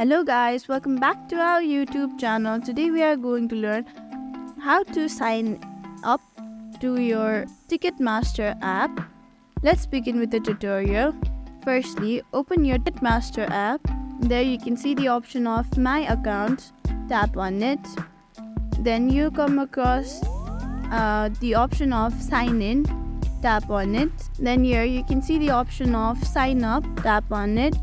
Hello guys, welcome back to our YouTube channel. Today we are going to learn how to sign up to your TicketMaster app. Let's begin with the tutorial. Firstly, open your TicketMaster app. There you can see the option of My Account. Tap on it. Then you come across the option of Sign In. Tap on it. Then here you can see the option of Sign Up. Tap on it.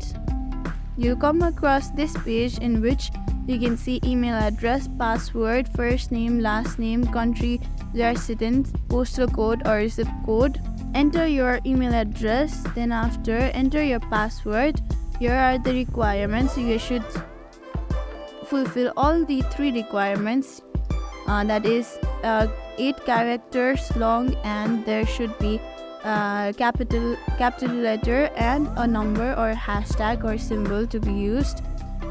You come across this page in which you can see email address, password, first name, last name, country, residence, postal code or zip code. Enter your email address, then after enter your password. Here are the requirements. You should fulfill all the three requirements. That is 8 characters long, and there should be capital letter and a number or hashtag or symbol to be used.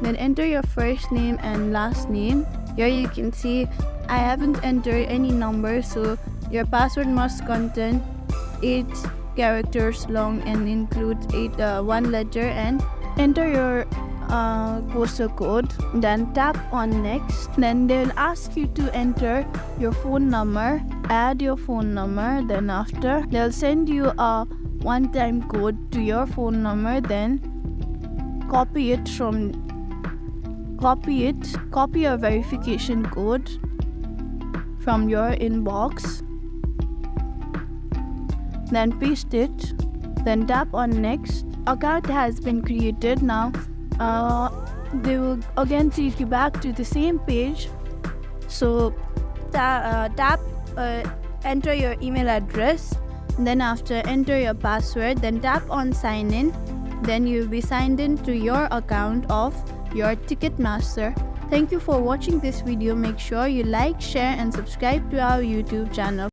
Then enter your first name and last name. Here you can see I haven't entered any number, so your password must contain 8 characters long and include 1 letter, and enter your postal code. Then tap on next. Then they'll ask you to enter your phone number. Add your phone number. Then after they'll send you a one-time code to your phone number. Then copy your verification code from your inbox. Then paste it. Then tap on next. Account has been created. Now they will again take you back to the same page. So enter your email address, then after enter your password, then tap on sign in. Then you will be signed in to your account of your TicketMaster. Thank you for watching this video. Make sure you like, share and subscribe to our YouTube channel.